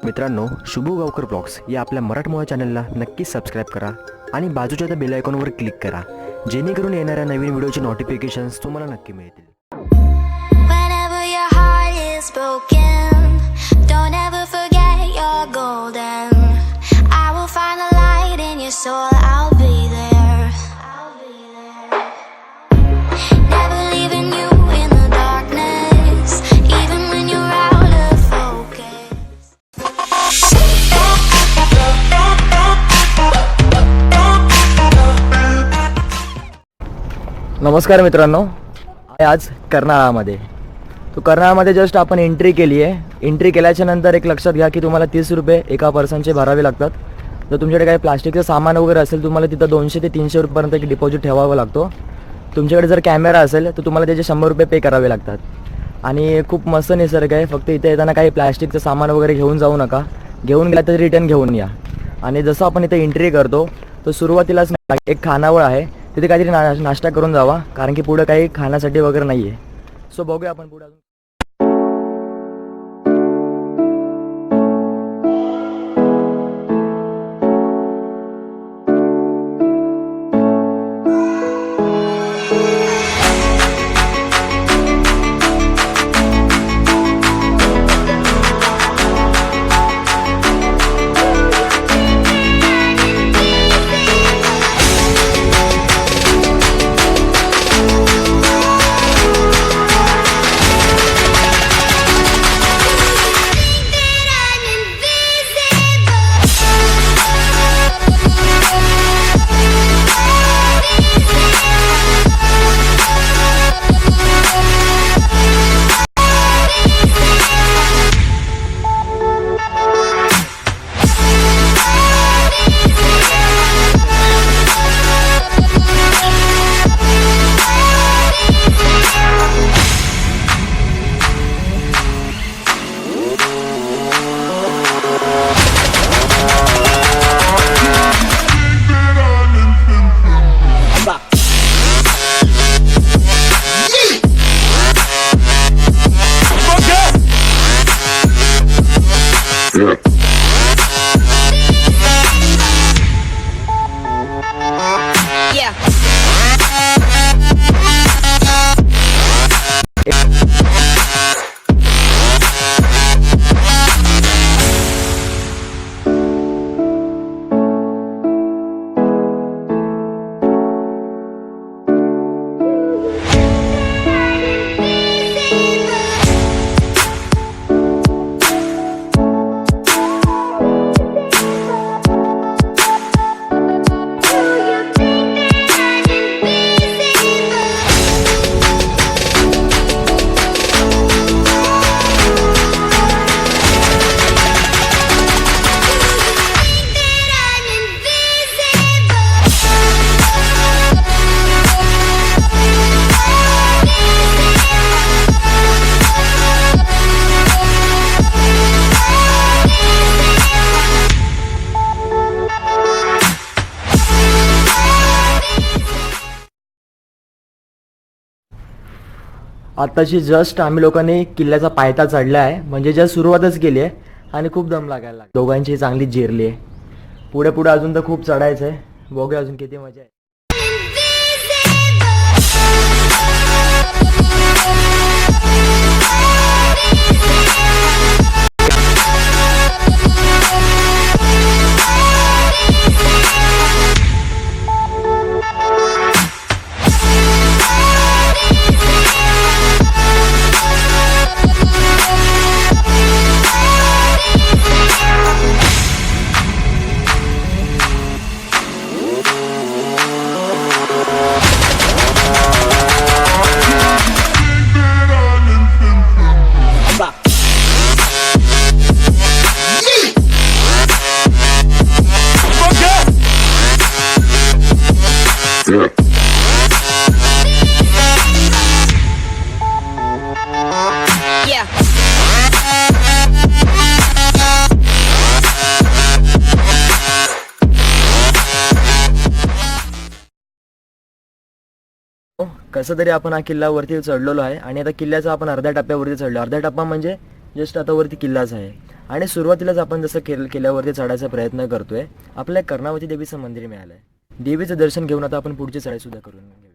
मित्रांनो, शुभू गावकर ब्लॉग्स या आपल्या मराठमोळ्या चॅनलला नक्कीच सबस्क्राईब करा आणि बाजूच्या त्या बेल आयकॉनवर क्लिक करा, जेणेकरून येणाऱ्या नवीन व्हिडिओचे नोटिफिकेशन्स तुम्हाला नक्की मिळतील. Whenever your heart is broken, don't ever forget you're golden. I will find the light in your soul, I'll be there. Never leaving you in the darkness, even when you're out of focus. नमस्कार मित्रांनो, आज कर्नाळामध्ये कर्नाळामध्ये just आपण entry केली आहे. Entry केल्याच्या नंतर एक लक्षात घ्या की तुम्हाला 30 रुपये एका पर्सनचे भरावे लागतात. जर तुमच्याकडे काही प्लास्टिकचं सामान वगैरे असेल तुम्हाला तिथं 200 ते 300 रुपयापर्यंत एक डिपॉझिट ठेवावा लागतो. तुमच्याकडे जर कॅमेरा असेल तर तुम्हाला त्याचे 100 रुपये पे करावे लागतात. आणि खूप मस्त निसर्ग आहे. फक्त इथे येताना काही प्लास्टिकचं सामान वगैरे घेऊन जाऊ नका. घेऊन गेला तर रिटर्न घेऊन या. आणि जसं आपण इथे एंट्री करतो तर सुरुवातीलाच एक खानावळ आहे, तिथे काहीतरी नाश्ता करून जावा, कारण की पुढे काही खाण्यासाठी वगैरे नाही आहे. सो बघूया आपण पुढे. आत्ताची जस्ट आम्ही लोकांनी किल्ल्याचा पायथा चढला आहे, म्हणजे जस्ट सुरुवातच केली आहे आणि खूप दम लागायला लागला. दोघांची चांगली जिरली आहे. पुढे पुढे अजून तर खूप चढायचं आहे. बघूया अजून किती मजा आहे. कसं तरी आपण हा किल्ल्यावरती चढलेलो आहे आणि आता किल्ल्याचा आपण अर्ध्या टप्प्यावरती चढलो. अर्धा टप्पा म्हणजे जस्ट आता वरती किल्लाच आहे. आणि सुरुवातीलाच आपण जसं केल्यावरती चढायचा प्रयत्न करतोय. आपल्याला कर्णावती देवीचं मंदिर मिळालं आहे. देवीचं दर्शन घेऊन आता आपण पुढची चढाईसुद्धा करून घेऊया.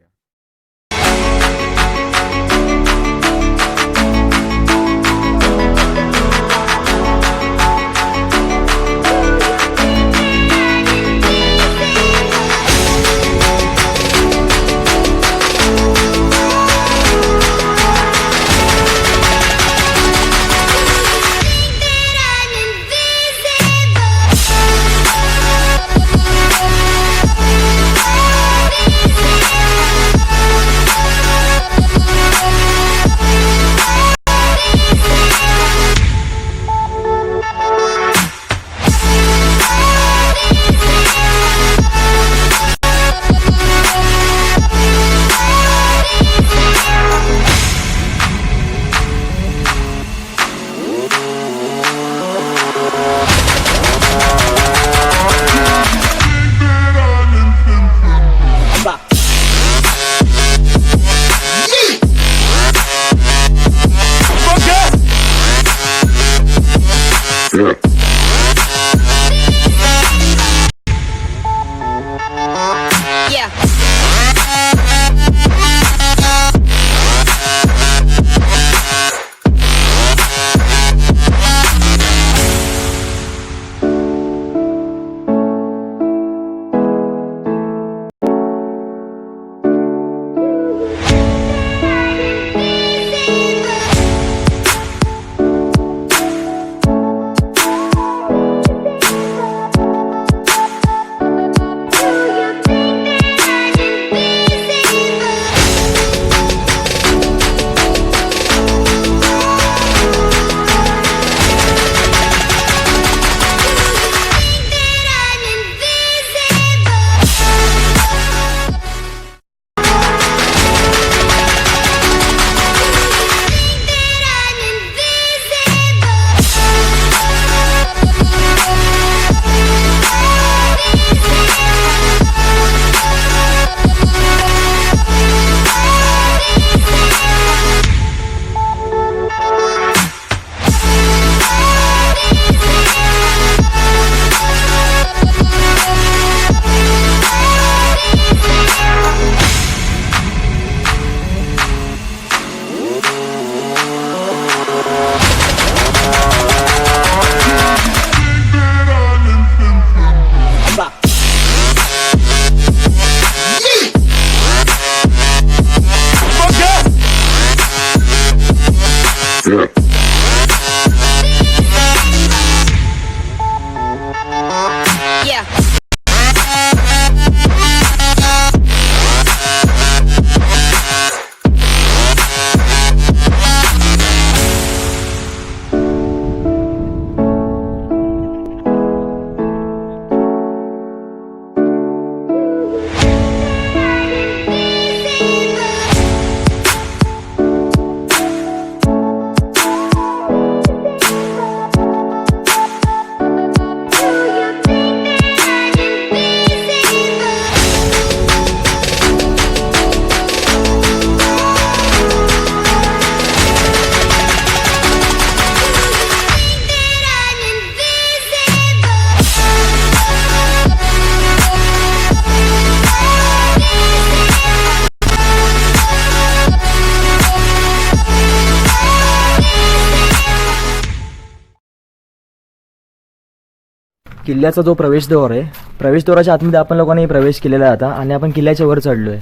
किल्ल्याचा जो प्रवेशद्वार आहे, प्रवेशद्वाराच्या आतमध्ये आपण लोकांनी प्रवेश केलेला आहे आता, आणि आपण किल्ल्याच्या वर चढलो आहे.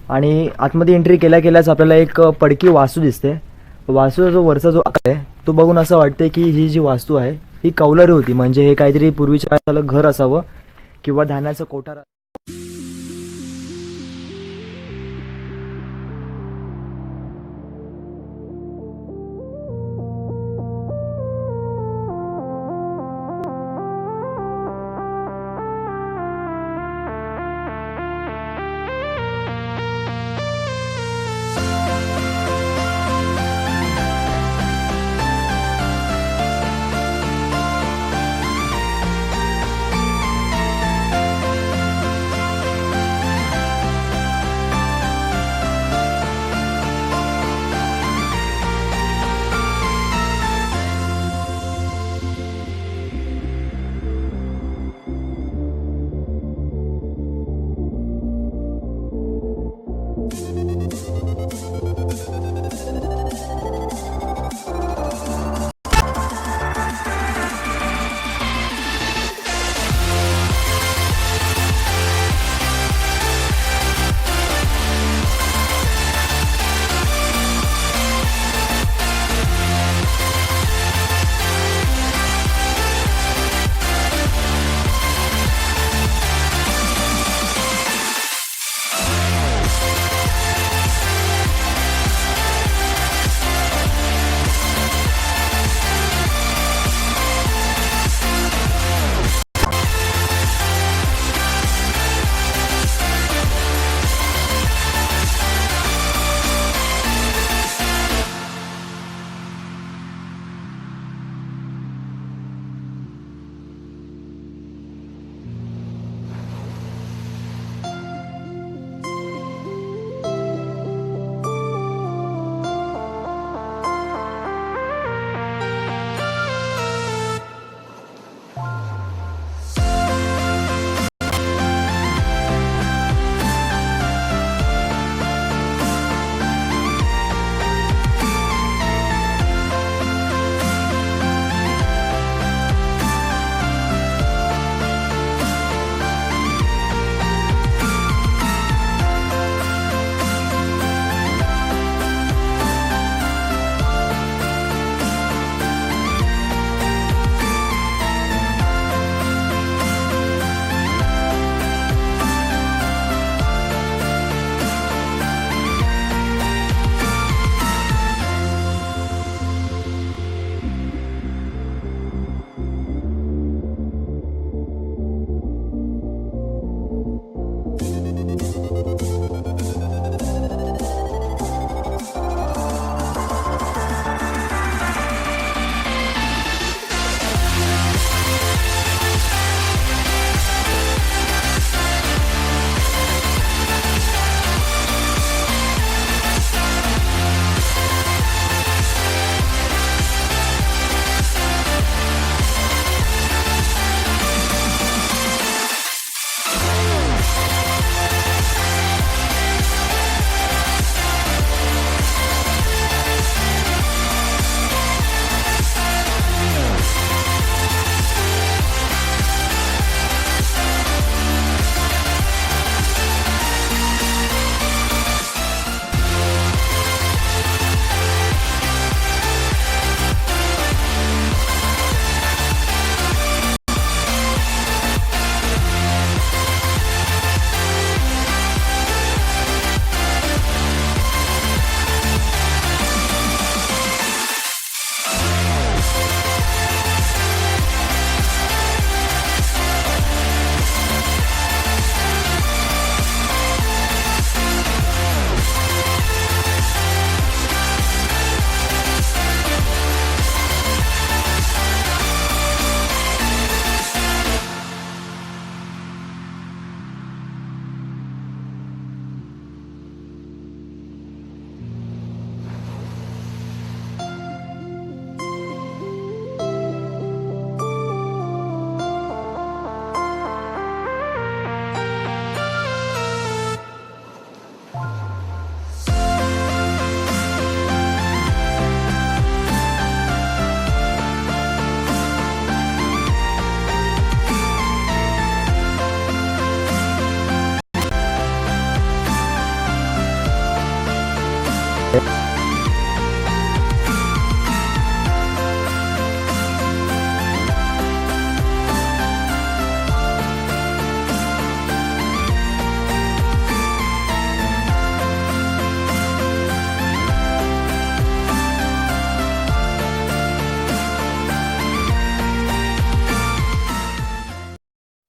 आणि आतमध्ये एंट्री केल्याच आपल्याला एक पडकी वास्तू दिसते. वास्तूचा जो वरचा जो आकार आहे तो बघून असं वाटते की ही जी वास्तू आहे ही कौलारी होती, म्हणजे हे काहीतरी पूर्वीच्या काळाला घर असावं किंवा धान्याचं कोठार.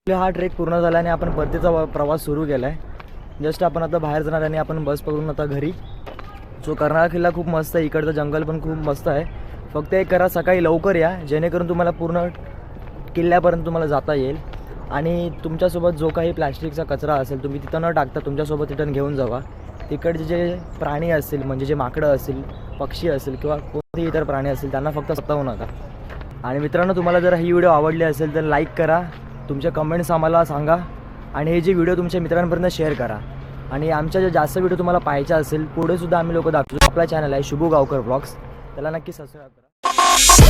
हा ट्रेक पूर्ण झाला आणि आपण परतीचा प्रवास सुरू केला आहे. जस्ट आपण आता बाहेर जाणार आणि आपण बस पकडून आता घरी. सो कर्नाळा किल्ला खूप मस्त आहे, इकडचं जंगल पण खूप मस्त आहे. फक्त एक करा, सकाळी लवकर या जेणेकरून तुम्हाला पूर्ण किल्ल्यापर्यंत तुम्हाला जाता येईल. आणि तुमच्यासोबत जो काही प्लॅस्टिकचा कचरा असेल तुम्ही तिथं न टाकता तुमच्यासोबत रिटर्न घेऊन जावा. तिकडचे जे प्राणी असतील म्हणजे जे माकडं असतील, पक्षी असेल किंवा कोणतेही इतर प्राणी असतील त्यांना फक्त सतावू नका. आणि मित्रांनो, तुम्हाला जर ही व्हिडिओ आवडली असेल तर लाईक करा, तुमच्या कमेंट्स आम्हाला सांगा आणि हे जे व्हिडिओ तुमच्या मित्रांपर्यंत शेअर करा. आणि आमच्या जे जास्त व्हिडिओ तुम्हाला पाहायचे असेल पुढे सुद्धा आम्ही लोक दाखवतो. आपला चॅनल आहे शुभू गावकर ब्लॉग्स, त्याला नक्की सबस्क्राईब करा.